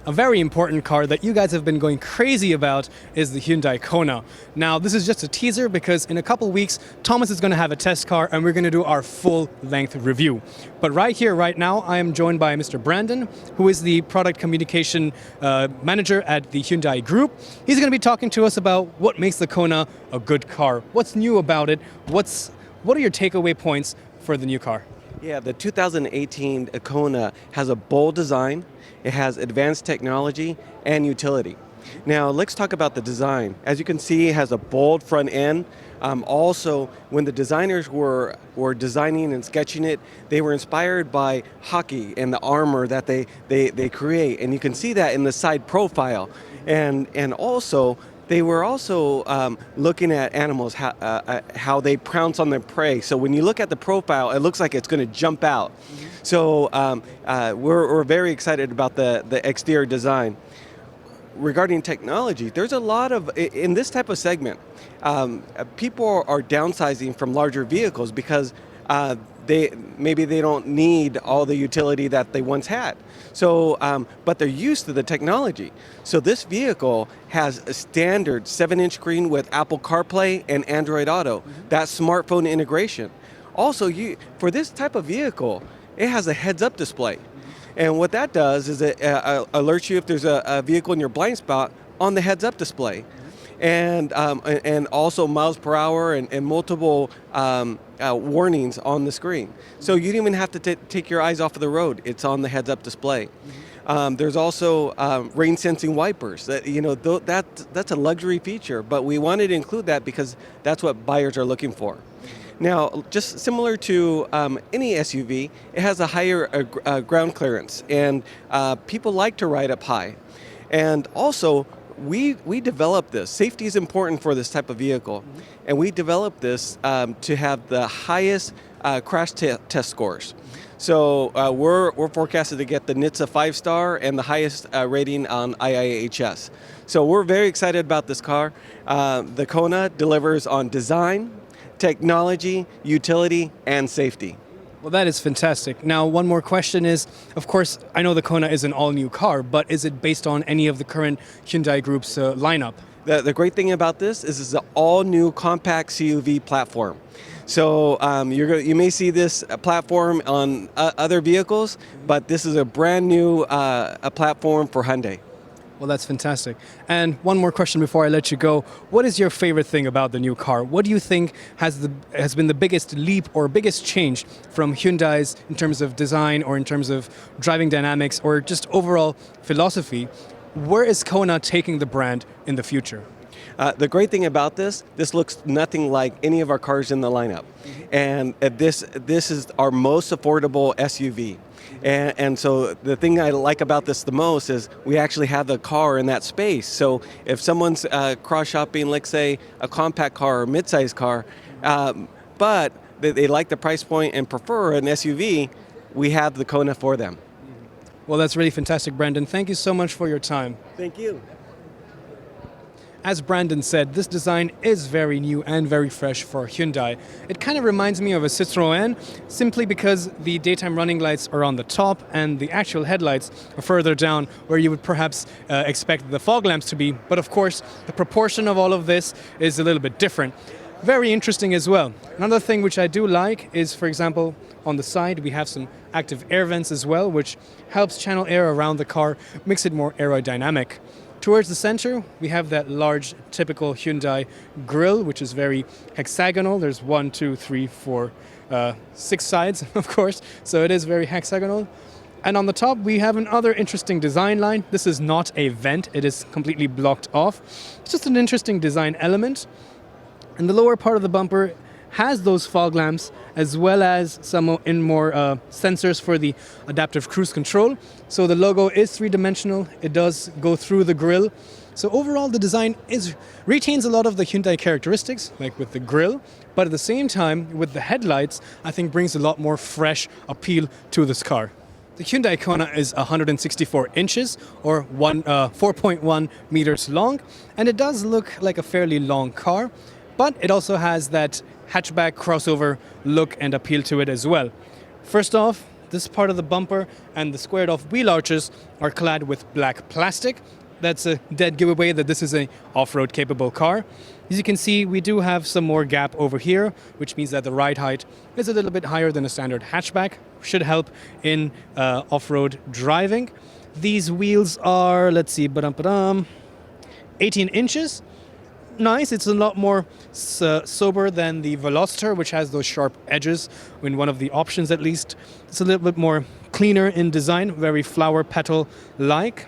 a very important car that you guys have been going crazy about is the Hyundai Kona. Now, this is just a teaser because in a couple weeks, Thomas is going to have a test car and we're going to do our full-length review. But right here, right now, I am joined by Mr. Brandon, who is the product communication manager at the Hyundai Group. He's going to be talking to us about what makes the Kona a good car, what's new about it, what are your takeaway points for the new car? Yeah, the 2018 Kona has a bold design, it has advanced technology and utility. Now let's talk about the design. As you can see, it has a bold front end. Also, when the designers were designing and sketching it, they were inspired by hockey and the armor that they create. And you can see that in the side profile. And also, they were also looking at animals, how they pounce on their prey. So when you look at the profile, it looks like it's going to jump out. Mm-hmm. So we're very excited about the exterior design. Regarding technology, there's a lot of, in this type of segment, people are downsizing from larger vehicles because maybe they don't need all the utility that they once had. So, but they're used to the technology. So this vehicle has a standard 7-inch screen with Apple CarPlay and Android Auto. Mm-hmm. That smartphone integration. Also, for this type of vehicle, it has a heads-up display. And what that does is it alerts you if there's a vehicle in your blind spot on the heads-up display. And also miles per hour and multiple warnings on the screen. So you don't even have to take your eyes off of the road. It's on the heads-up display. Mm-hmm. There's also rain-sensing wipers. That's a luxury feature, but we wanted to include that because that's what buyers are looking for. Now, just similar to any SUV, it has a higher ground clearance, and people like to ride up high. And also, we developed this. Safety is important for this type of vehicle, mm-hmm. and we developed this to have the highest crash test scores. So we're forecasted to get the NHTSA 5-star and the highest rating on NAIAS. So we're very excited about this car. The Kona delivers on design, technology, utility, and safety. Well, that is fantastic. Now, one more question is, of course, I know the Kona is an all-new car, but is it based on any of the current Hyundai Group's lineup? The great thing about this is it's an all-new compact CUV platform. So you may see this platform on other vehicles, but this is a brand new platform for Hyundai. Well, that's fantastic. And one more question before I let you go. What is your favorite thing about the new car? What do you think has been the biggest leap or biggest change from Hyundai's in terms of design or in terms of driving dynamics or just overall philosophy? Where is Kona taking the brand in the future? The great thing about this looks nothing like any of our cars in the lineup. Mm-hmm. And this is our most affordable SUV. And so the thing I like about this the most is we actually have the car in that space. So if someone's cross-shopping, let's say, a compact car or mid-size car, but they like the price point and prefer an SUV, we have the Kona for them. Well, that's really fantastic, Brandon. Thank you so much for your time. Thank you. As Brandon said, this design is very new and very fresh for Hyundai. It kind of reminds me of a Citroën, simply because the daytime running lights are on the top and the actual headlights are further down where you would perhaps expect the fog lamps to be. But of course, the proportion of all of this is a little bit different. Very interesting as well. Another thing which I do like is, for example, on the side we have some active air vents as well, which helps channel air around the car, makes it more aerodynamic. Towards the center, we have that large, typical Hyundai grille, which is very hexagonal. There's 1, 2, 3, 4, 6 sides, of course, so it is very hexagonal. And on the top, we have another interesting design line. This is not a vent, it is completely blocked off. It's just an interesting design element. And the lower part of the bumper has those fog lamps as well as some more sensors for the adaptive cruise control. So the logo is three-dimensional. It does go through the grille. So overall, the design retains a lot of the Hyundai characteristics, like with the grille, but at the same time, with the headlights, I think brings a lot more fresh appeal to this car. The Hyundai Kona is 164 inches or 4.1 meters long, and it does look like a fairly long car, but it also has that hatchback crossover look and appeal to it as well. First off, this part of the bumper and the squared off wheel arches are clad with black plastic. That's a dead giveaway that this is an off-road capable car. As you can see, we do have some more gap over here, which means that the ride height is a little bit higher than a standard hatchback. Should help in off-road driving. These wheels are, let's see, 18 inches. Nice, it's a lot more sober than the Veloster, which has those sharp edges in one of the options at least. It's a little bit more cleaner in design, very flower petal-like.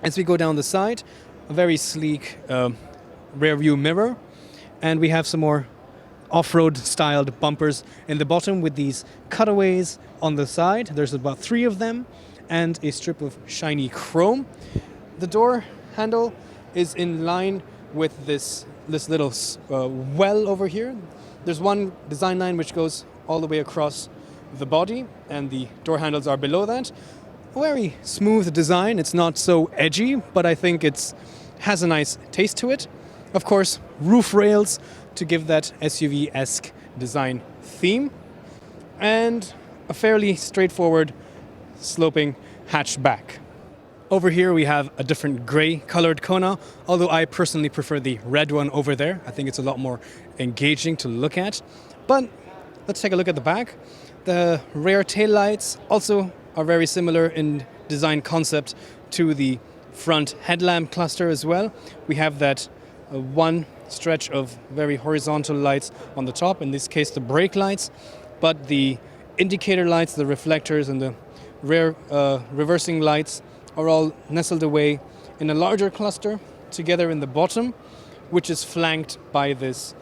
As we go down the side, a very sleek rear view mirror, and we have some more off-road styled bumpers in the bottom with these cutaways on the side. There's about 3 of them and a strip of shiny chrome. The door handle is in line with this little well over here. There's one design line which goes all the way across the body, and the door handles are below that. Very smooth design. It's not so edgy, but I think it has a nice taste to it. Of course, roof rails to give that SUV-esque design theme, and a fairly straightforward sloping hatchback. Over here we have a different grey colored Kona, although I personally prefer the red one over there. I think it's a lot more engaging to look at. But let's take a look at the back. The rear taillights also are very similar in design concept to the front headlamp cluster as well. We have that one stretch of very horizontal lights on the top, in this case the brake lights, but the indicator lights, the reflectors and the rear reversing lights are all nestled away in a larger cluster together in the bottom, which is flanked by this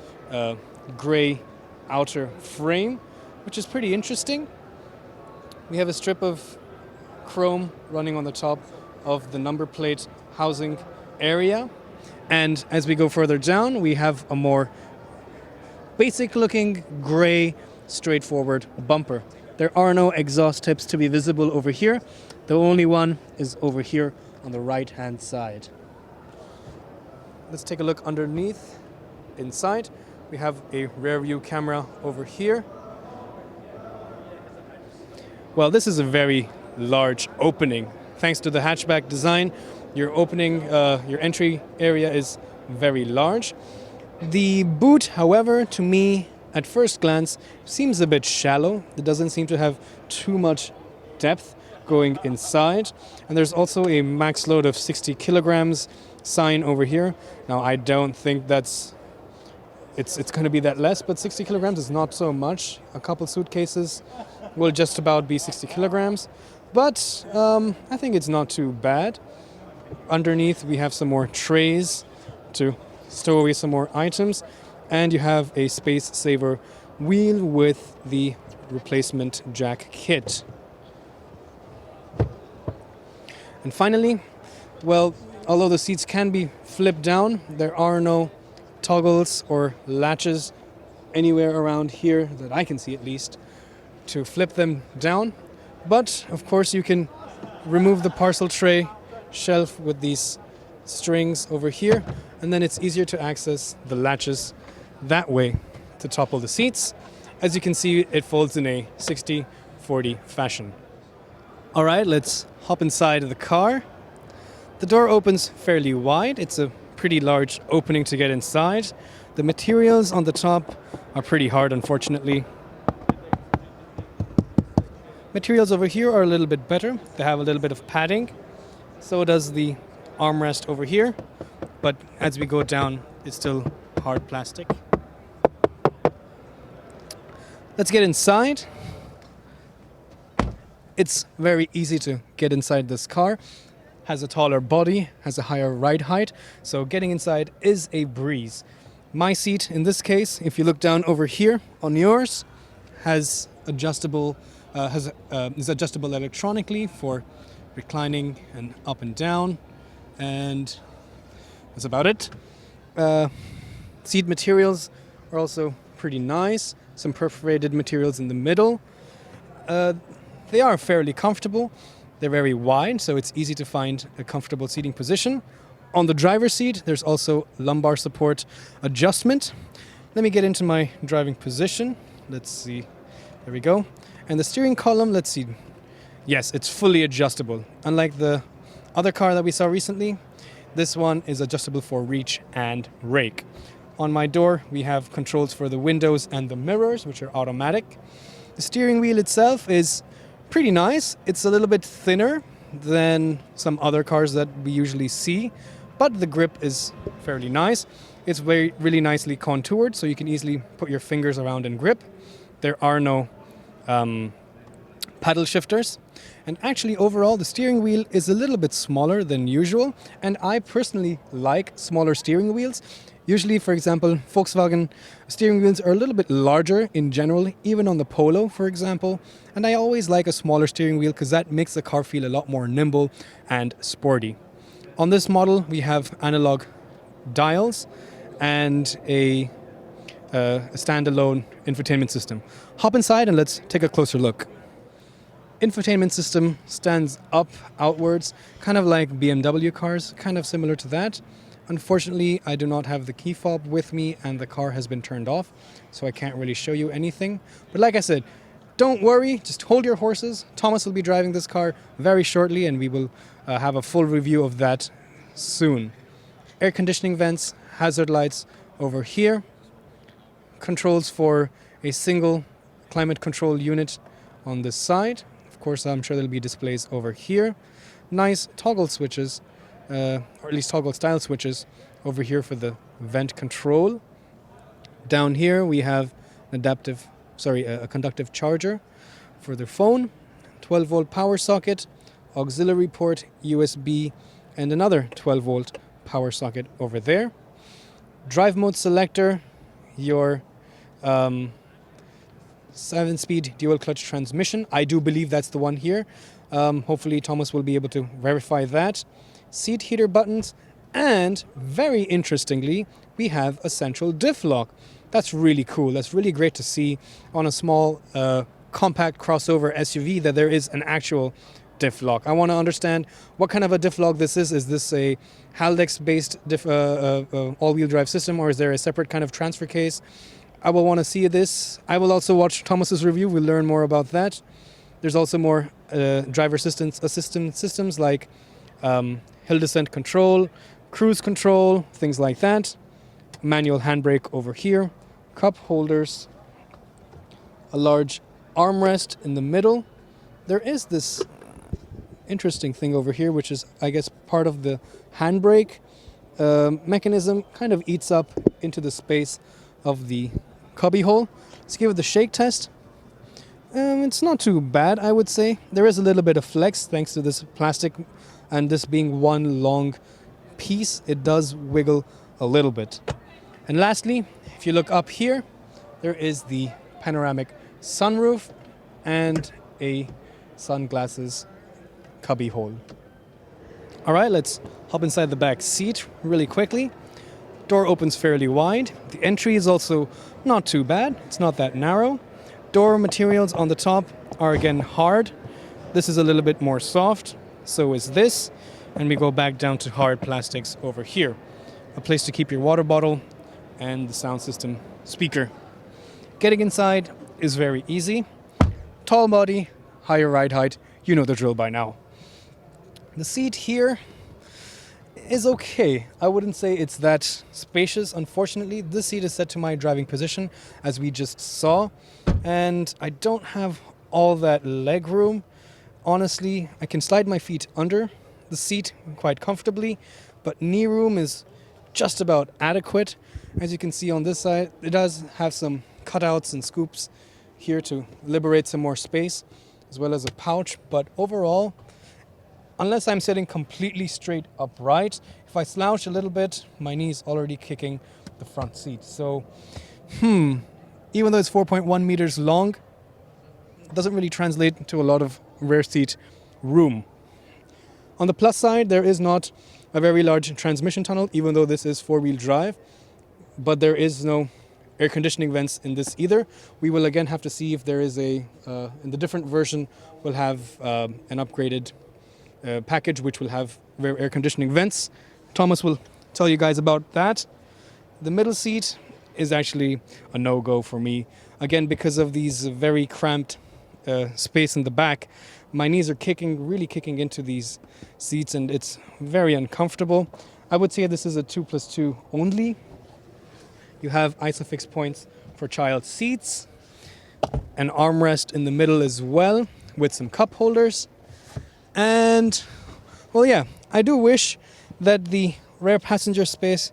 grey outer frame, which is pretty interesting. We have a strip of chrome running on the top of the number plate housing area. And as we go further down, we have a more basic looking grey straightforward bumper. There are no exhaust tips to be visible over here. The only one is over here on the right hand side. Let's take a look underneath. Inside, we have a rear view camera over here. Well, this is a very large opening. Thanks to the hatchback design, your entry area is very large. The boot, however, to me, at first glance, seems a bit shallow. It doesn't seem to have too much depth going inside. And there's also a max load of 60 kilograms sign over here. Now, I don't think it's going to be that less, but 60 kilograms is not so much. A couple suitcases will just about be 60 kilograms. But I think it's not too bad. Underneath, we have some more trays to stow away some more items. And you have a space saver wheel with the replacement jack kit. And finally, well, although the seats can be flipped down, there are no toggles or latches anywhere around here that I can see at least to flip them down. But of course you can remove the parcel tray shelf with these strings over here, and then it's easier to access the latches that way to topple the seats. As you can see, it folds in a 60-40 fashion. All right, let's hop inside of the car. The door opens fairly wide. It's a pretty large opening to get inside. The materials on the top are pretty hard, unfortunately. Materials over here are a little bit better. They have a little bit of padding. So does the armrest over here. But as we go down, it's still hard plastic. Let's get inside. It's very easy to get inside this car. Has a taller body, has a higher ride height, so getting inside is a breeze. My seat, in this case, if you look down over here on yours, is adjustable electronically for reclining and up and down, and that's about it. Seat materials are also pretty nice. Some perforated materials in the middle. They are fairly comfortable. They're very wide, so it's easy to find a comfortable seating position. On the driver's seat, there's also lumbar support adjustment. Let me get into my driving position. Let's see. There we go. And the steering column, let's see. Yes, it's fully adjustable. Unlike the other car that we saw recently, this one is adjustable for reach and rake. On my door, we have controls for the windows and the mirrors, which are automatic. The steering wheel itself is pretty nice. It's a little bit thinner than some other cars that we usually see, but the grip is fairly nice. It's really nicely contoured, so you can easily put your fingers around and grip. There are no paddle shifters. And actually, overall, the steering wheel is a little bit smaller than usual, and I personally like smaller steering wheels. Usually, for example, Volkswagen steering wheels are a little bit larger in general, even on the Polo, for example. And I always like a smaller steering wheel because that makes the car feel a lot more nimble and sporty. On this model, we have analog dials and a standalone infotainment system. Hop inside and let's take a closer look. Infotainment system stands up outwards, kind of like BMW cars, kind of similar to that. Unfortunately, I do not have the key fob with me and the car has been turned off, so I can't really show you anything. But like I said, don't worry, just hold your horses. Thomas will be driving this car very shortly and we will have a full review of that soon. Air conditioning vents, hazard lights over here. Controls for a single climate control unit on this side. Of course, I'm sure there'll be displays over here. Nice toggle switches, or at least toggle style switches over here for the vent control. Down here we have a conductive charger for the phone, 12-volt power socket, auxiliary port, USB, and another 12-volt power socket over there. Drive mode selector, your 7-speed dual clutch transmission. I do believe that's the one here. Hopefully Thomas will be able to verify that. Seat heater buttons, and very interestingly, we have a central diff lock. That's really cool. That's really great to see on a small compact crossover SUV that there is an actual diff lock. I want to understand what kind of a diff lock this is. Is this a Haldex-based all-wheel drive system, or is there a separate kind of transfer case? I will want to see this. I will also watch Thomas's review. We'll learn more about that. There's also more driver assistance systems like hill descent control, cruise control, things like that. Manual handbrake over here. Cup holders. A large armrest in the middle. There is this interesting thing over here, which is, I guess, part of the handbrake mechanism. Kind of eats up into the space of the cubby hole. Let's give it the shake test. It's not too bad, I would say. There is a little bit of flex thanks to this plastic, and this being one long piece, it does wiggle a little bit. And lastly, if you look up here, there is the panoramic sunroof and a sunglasses cubby hole. All right, let's hop inside the back seat really quickly. Door opens fairly wide. The entry is also not too bad. It's not that narrow. Door materials on the top are again hard. This is a little bit more soft. So is this. And we go back down to hard plastics over here. A place to keep your water bottle and the sound system speaker. Getting inside is very easy. Tall body, higher ride height. You know the drill by now. The seat here is okay. I wouldn't say it's that spacious. Unfortunately, this seat is set to my driving position, as we just saw, and I don't have all that leg room. Honestly, I can slide my feet under the seat quite comfortably, but knee room is just about adequate. As you can see on this side, it does have some cutouts and scoops here to liberate some more space, as well as a pouch, but overall, unless I'm sitting completely straight upright, if I slouch a little bit, my knee's already kicking the front seat. So, even though it's 4.1 meters long, it doesn't really translate to a lot of rear seat room. On the plus side, there is not a very large transmission tunnel, even though this is four-wheel drive, but there is no air conditioning vents in this either. We will again have to see if there is in the different version, we'll have an upgraded package which will have rear air conditioning vents. Thomas will tell you guys about that. The middle seat is actually a no-go for me. Again, because of these very cramped space in the back, my knees are really kicking into these seats, and it's very uncomfortable. I would say this is a 2+2 only. You have ISOFIX points for child seats, an armrest in the middle as well with some cup holders. And, well, yeah, I do wish that the rear passenger space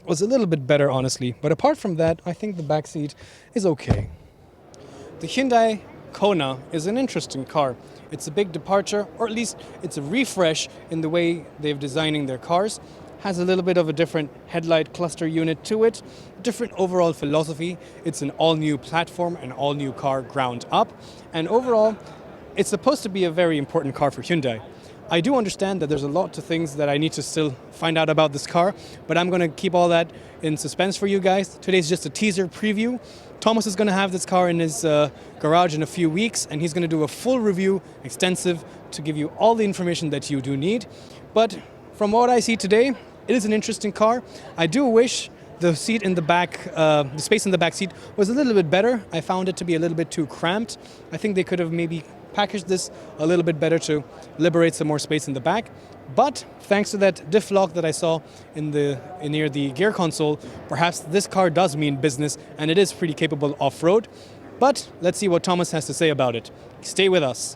was a little bit better, honestly. But apart from that, I think the back seat is okay. The Hyundai Kona is an interesting car. It's a big departure, or at least it's a refresh in the way they've designing their cars. Has a little bit of a different headlight cluster unit to it, different overall philosophy. It's an all-new platform, an all-new car ground up, and overall, it's supposed to be a very important car for Hyundai. I do understand that there's a lot of things that I need to still find out about this car, but I'm going to keep all that in suspense for you guys. Today's just a teaser preview. Thomas is going to have this car in his garage in a few weeks, and he's going to do a full review, extensive, to give you all the information that you do need. But from what I see today, it is an interesting car. I do wish the seat in the back, the space in the back seat was a little bit better. I found it to be a little bit too cramped. I think they could have maybe packaged this a little bit better to liberate some more space in the back. But thanks to that diff lock that I saw near the gear console, perhaps this car does mean business, and it is pretty capable off-road. But let's see what Thomas has to say about it. Stay with us.